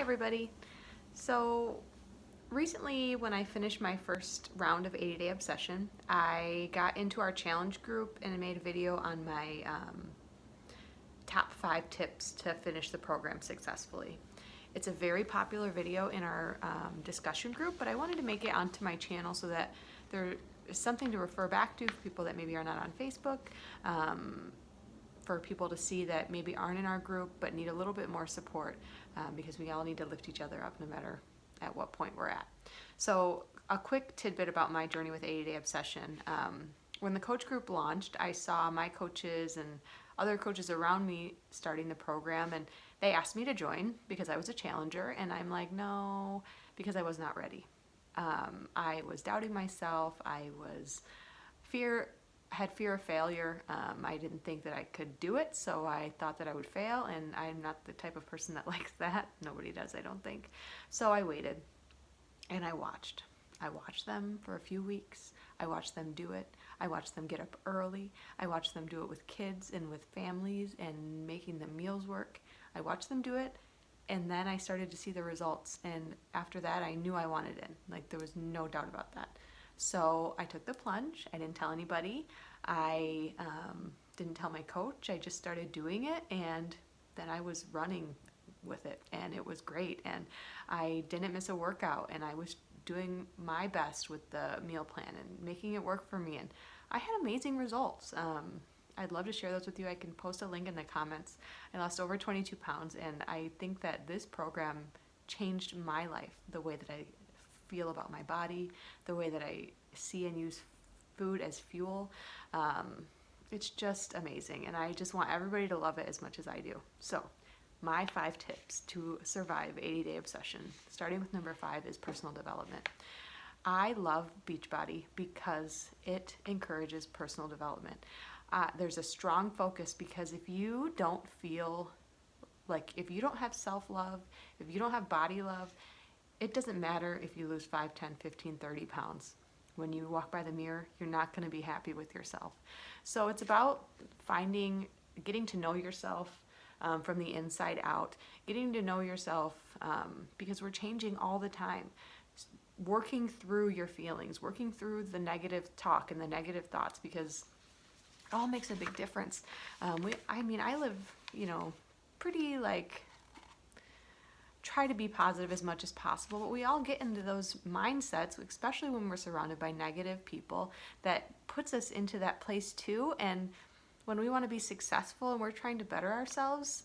everybody. So recently when I finished my first round of 80 Day Obsession, I got into our challenge group and I made a video on my top 5 tips to finish the program successfully. It's a very popular video in our discussion group, but I wanted to make it onto my channel so that there is something to refer back to for people that maybe are not on Facebook, for people to see that maybe aren't in our group but need a little bit more support, because we all need to lift each other up no matter at what point we're at. So a quick tidbit about my journey with 80 Day Obsession. When the coach group launched, I saw my coaches and other coaches around me starting the program, and they asked me to join because I was a challenger, and I'm like, no, because I was not ready. I was doubting myself. I was had fear of failure. I didn't think that I could do it, so I thought that I would fail, and I'm not the type of person that likes that. Nobody does, I don't think. So I waited, and I watched. I watched them for a few weeks. I watched them do it. I watched them get up early. I watched them do it with kids and with families and making the meals work. I watched them do it, and then I started to see the results, and after that I knew I wanted it. Like, there was no doubt about that. So I took the plunge. I didn't tell anybody. I didn't tell my coach. I just started doing it, and then I was running with it, and it was great. And I didn't miss a workout, and I was doing my best with the meal plan and making it work for me. And I had amazing results. I'd love to share those with you. I can post a link in the comments. I lost over 22 pounds, and I think that this program changed my life, the way that I feel about my body, the way that I see and use food as fuel. It's just amazing, and I just want everybody to love it as much as I do. So my 5 tips to survive 80 Day Obsession, starting with number 5, is personal development. I love Beachbody because it encourages personal development. There's a strong focus, because if you don't feel like, if you don't have self-love, if you don't have body love, it doesn't matter if you lose 5, 10, 15, 30 pounds. When you walk by the mirror, you're not going to be happy with yourself. So it's about getting to know yourself from the inside out, getting to know yourself, because we're changing all the time. Working through your feelings, working through the negative talk and the negative thoughts, because it all makes a big difference. I live, pretty try to be positive as much as possible, but we all get into those mindsets, especially when we're surrounded by negative people, that puts us into that place too. And when we want to be successful and we're trying to better ourselves,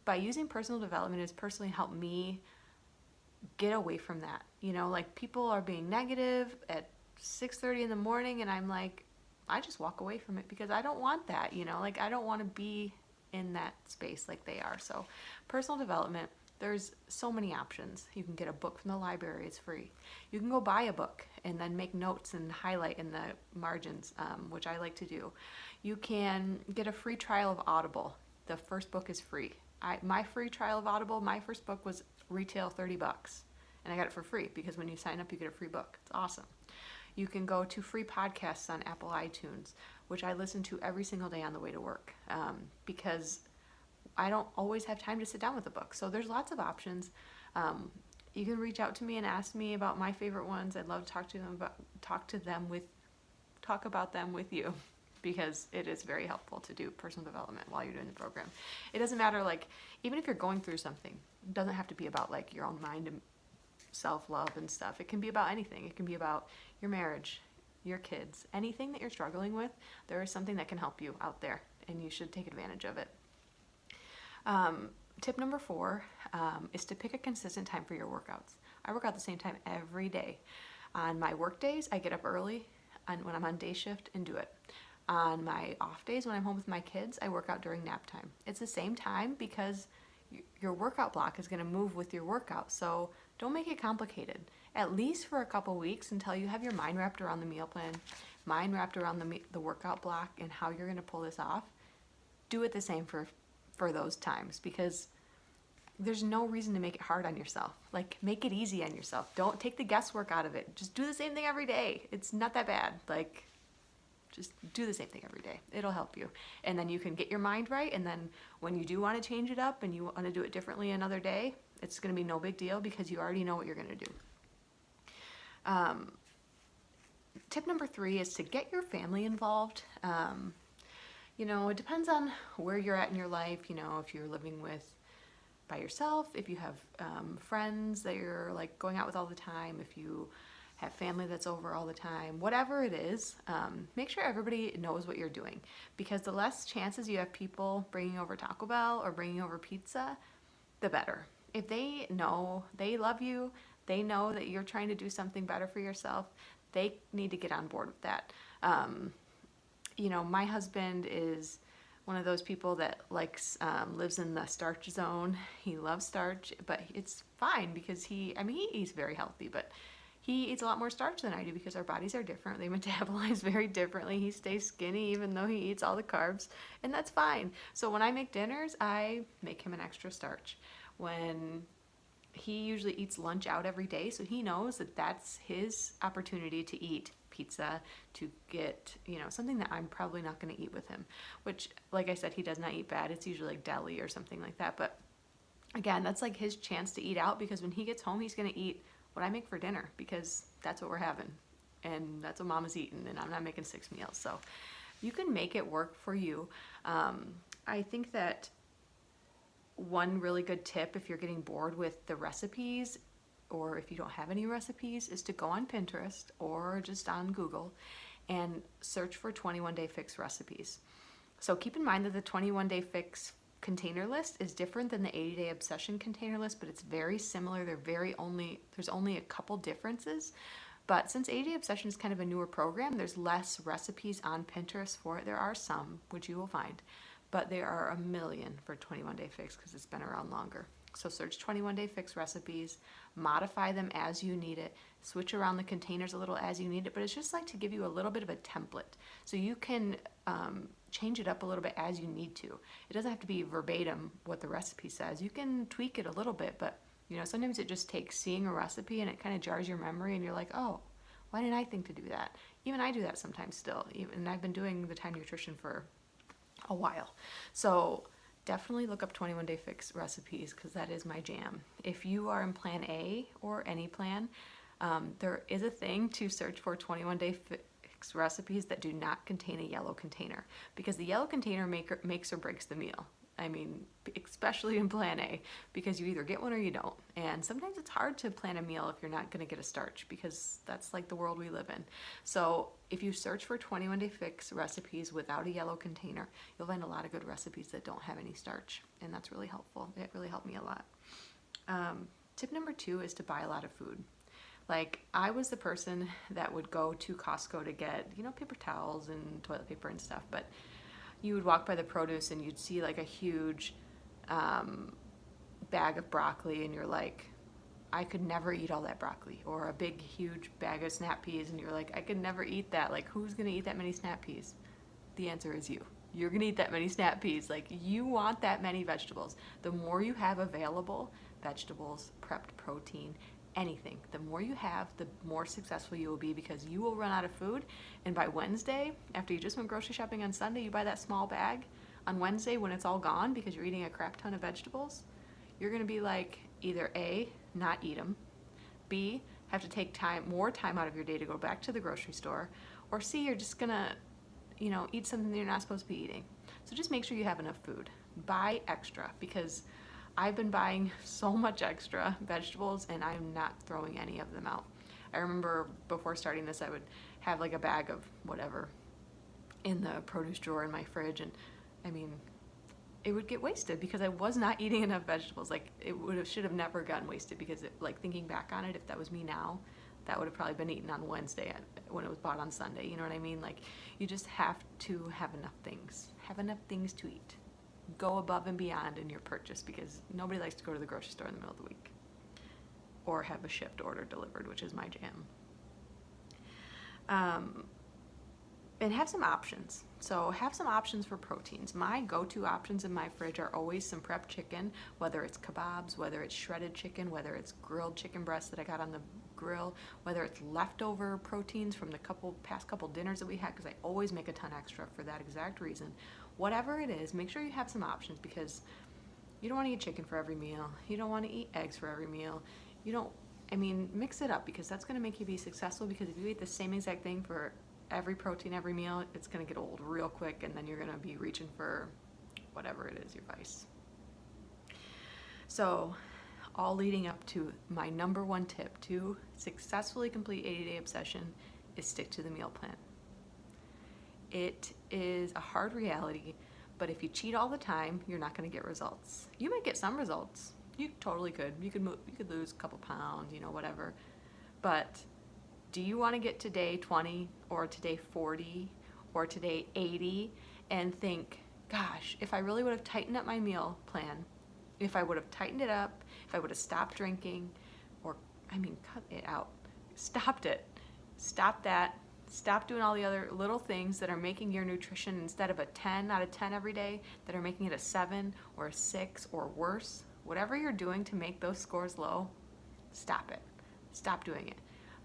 by using personal development has personally helped me get away from that. People are being negative at 6:30 in the morning, and I'm like, I just walk away from it, because I don't want that. I don't want to be in that space like they are. So personal development, there's so many options. You can get a book from the library, it's free. You can go buy a book and then make notes and highlight in the margins, which I like to do. You can get a free trial of Audible. The first book is free. My free trial of Audible, my first book was retail $30, and I got it for free, because when you sign up you get a free book. It's awesome. You can go to free podcasts on Apple iTunes, which I listen to every single day on the way to work, because I don't always have time to sit down with a book. So there's lots of options. You can reach out to me and ask me about my favorite ones. I'd love to talk about them with you, because it is very helpful to do personal development while you're doing the program. It doesn't matter, even if you're going through something, it doesn't have to be about your own mind and self-love and stuff. It can be about anything. It can be about your marriage, your kids, anything that you're struggling with. There is something that can help you out there, and you should take advantage of it. Tip number 4 is to pick a consistent time for your workouts. I work out the same time every day. On my work days, I get up early, and when I'm on day shift, and do it. On my off days, when I'm home with my kids, I work out during nap time. It's the same time, because your workout block is going to move with your workout. So don't make it complicated. At least for a couple weeks, until you have your mind wrapped around the meal plan, mind wrapped around the workout block and how you're going to pull this off. Do it the same for those times, because there's no reason to make it hard on yourself. Make it easy on yourself. Don't take the guesswork out of it. Just do the same thing every day. It's not that bad. Just do the same thing every day. It'll help you. And then you can get your mind right. And then when you do want to change it up and you want to do it differently another day, it's going to be no big deal because you already know what you're going to do. Tip number 3 is to get your family involved. It depends on where you're at in your life. If you're living by yourself, if you have friends that you're like going out with all the time, if you have family that's over all the time, whatever it is, make sure everybody knows what you're doing, because the less chances you have people bringing over Taco Bell or bringing over pizza, the better. If they know they love you, they know that you're trying to do something better for yourself, they need to get on board with that. My husband is one of those people that lives in the starch zone. He loves starch, but it's fine because he eats very healthy, but he eats a lot more starch than I do because our bodies are different. They metabolize very differently. He stays skinny even though he eats all the carbs, and that's fine. So when I make dinners, I make him an extra starch. When he usually eats lunch out every day, so he knows that that's his opportunity to eat pizza, to get, something that I'm probably not going to eat with him, which, like I said, he does not eat bad. It's usually like deli or something like that. But again, that's like his chance to eat out, because when he gets home, he's going to eat what I make for dinner, because that's what we're having and that's what Mama's eating, and I'm not making 6 meals. So you can make it work for you. I think that one really good tip, if you're getting bored with the recipes, or if you don't have any recipes, is to go on Pinterest or just on Google and search for 21-day fix recipes. So keep in mind that the 21-day fix container list is different than the 80-day obsession container list, but it's very similar. There's only a couple differences. But since 80-day obsession is kind of a newer program, there's less recipes on Pinterest for it. There are some, which you will find, but there are a million for 21-day fix because it's been around longer. So search 21-day fix recipes, modify them as you need it, switch around the containers a little as you need it, but it's just like to give you a little bit of a template. So you can change it up a little bit as you need to. It doesn't have to be verbatim what the recipe says. You can tweak it a little bit, but sometimes it just takes seeing a recipe and it kind of jars your memory and you're like, oh, why didn't I think to do that? Even I do that sometimes still, and I've been doing the Time Nutrition for a while. So definitely look up 21-day fix recipes, because that is my jam. If you are in plan A or any plan, there is a thing to search for 21-day fix recipes that do not contain a yellow container, because the yellow container makes or breaks the meal. Especially in plan A, because you either get one or you don't. And sometimes it's hard to plan a meal if you're not going to get a starch, because that's like the world we live in. So if you search for 21-day fix recipes without a yellow container, you'll find a lot of good recipes that don't have any starch. And that's really helpful. It really helped me a lot. Tip number 2 is to buy a lot of food. Like, I was the person that would go to Costco to get, paper towels and toilet paper and stuff, but you would walk by the produce and you'd see like a huge bag of broccoli, and you're like, I could never eat all that broccoli. Or a big huge bag of snap peas, and you're like, I could never eat that. Like, who's gonna eat that many snap peas? The answer is you. You're gonna eat that many snap peas. Like, you want that many vegetables. The more you have available, vegetables, prepped protein, anything, the more you have, the more successful you will be, because you will run out of food. And by Wednesday, after you just went grocery shopping on Sunday, you buy that small bag. On Wednesday, when it's all gone because you're eating a crap ton of vegetables, you're going to be like, either A, not eat them, B, have to take more time out of your day to go back to the grocery store, or C, you're just going to eat something that you're not supposed to be eating. So just make sure you have enough food. Buy extra, because I've been buying so much extra vegetables and I'm not throwing any of them out. I remember before starting this, I would have like a bag of whatever in the produce drawer in my fridge, and it would get wasted because I was not eating enough vegetables. Like, should have never gotten wasted, because thinking back on it, if that was me now, that would have probably been eaten on Wednesday when it was bought on Sunday. You know what I mean? Like, you just have to have enough things. Have enough things to eat. Go above and beyond in your purchase, because nobody likes to go to the grocery store in the middle of the week or have a shipped order delivered, which is my jam. And have some options. So have some options for proteins. My go-to options in my fridge are always some prep chicken, whether it's kebabs, whether it's shredded chicken, whether it's grilled chicken breast that I got on the grill, whether it's leftover proteins from the past couple dinners that we had, because I always make a ton extra for that exact reason. Whatever it is, make sure you have some options, because you don't want to eat chicken for every meal. You don't want to eat eggs for every meal. Mix it up, because that's going to make you be successful, because if you eat the same exact thing for every protein every meal, it's going to get old real quick, and then you're going to be reaching for whatever it is, your vice. So all leading up to my number one tip to successfully complete 80-day obsession is stick to the meal plan. It is a hard reality, but if you cheat all the time, you're not going to get results. You might get some results. You totally could. You could lose a couple pounds, whatever. But do you want to get to day 20 or to day 40 or to day 80 and think, gosh, if I really would have tightened up my meal plan, if I would have tightened it up, if I would have stopped drinking, cut it out. Stopped it. Stop that. Stop doing all the other little things that are making your nutrition, instead of a 10 out of 10 every day, that are making it a 7 or a 6 or worse. Whatever you're doing to make those scores low, stop it. Stop doing it.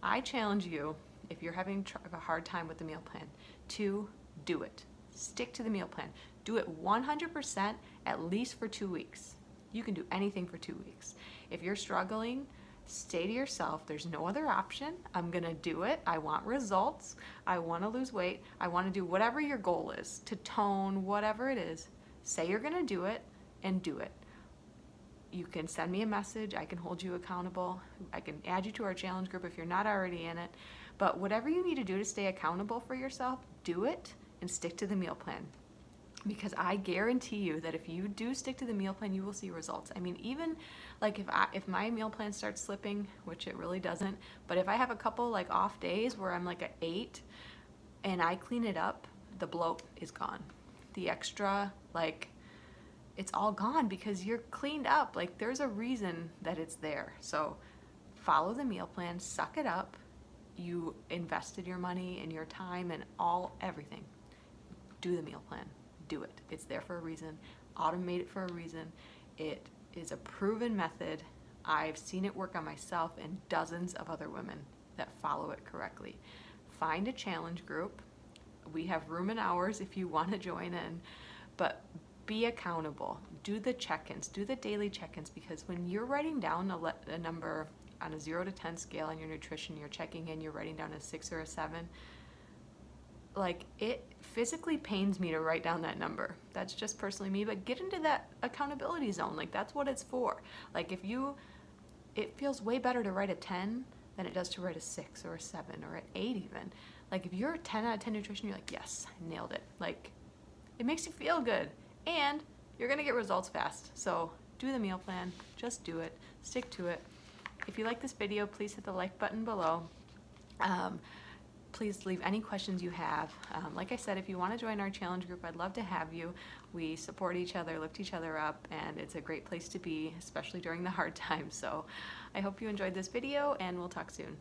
I challenge you, if you're having a hard time with the meal plan, to do it. Stick to the meal plan. Do it 100% at least for 2 weeks. You can do anything for 2 weeks. If you're struggling, stay to yourself, there's no other option. I'm gonna do it. I want results. I wanna lose weight. I wanna do whatever your goal is, to tone, whatever it is. Say you're gonna do it, and do it. You can send me a message. I can hold you accountable. I can add you to our challenge group if you're not already in it. But whatever you need to do to stay accountable for yourself, do it and stick to the meal plan. Because I guarantee you that if you do stick to the meal plan, you will see results. Even like if my meal plan starts slipping, which it really doesn't, but if I have a couple like off days where I'm like at 8 and I clean it up, the bloat is gone. The extra, it's all gone, because you're cleaned up. There's a reason that it's there. So follow the meal plan, suck it up. You invested your money and your time and everything. Do the meal plan. Do it. It's there for a reason. Autumn made it for a reason. It is a proven method. I've seen it work on myself and dozens of other women that follow it correctly. Find a challenge group. We have room and hours if you want to join in, but be accountable. Do the check-ins. Do the daily check-ins, because when you're writing down a number on a 0 to 10 scale on your nutrition, you're checking in, you're writing down a 6 or a 7, it physically pains me to write down that number. That's just personally me, but get into that accountability zone. That's what it's for. It feels way better to write a 10 than it does to write a 6 or a 7 or an 8 even. If you're a 10 out of 10 nutrition, you're like, yes, I nailed it. It makes you feel good, and you're gonna get results fast. So do the meal plan, just do it, stick to it. If you like this video, please hit the like button below. Please leave any questions you have. Like I said, if you want to join our challenge group, I'd love to have you. We support each other, lift each other up, and it's a great place to be, especially during the hard times. So I hope you enjoyed this video, and we'll talk soon.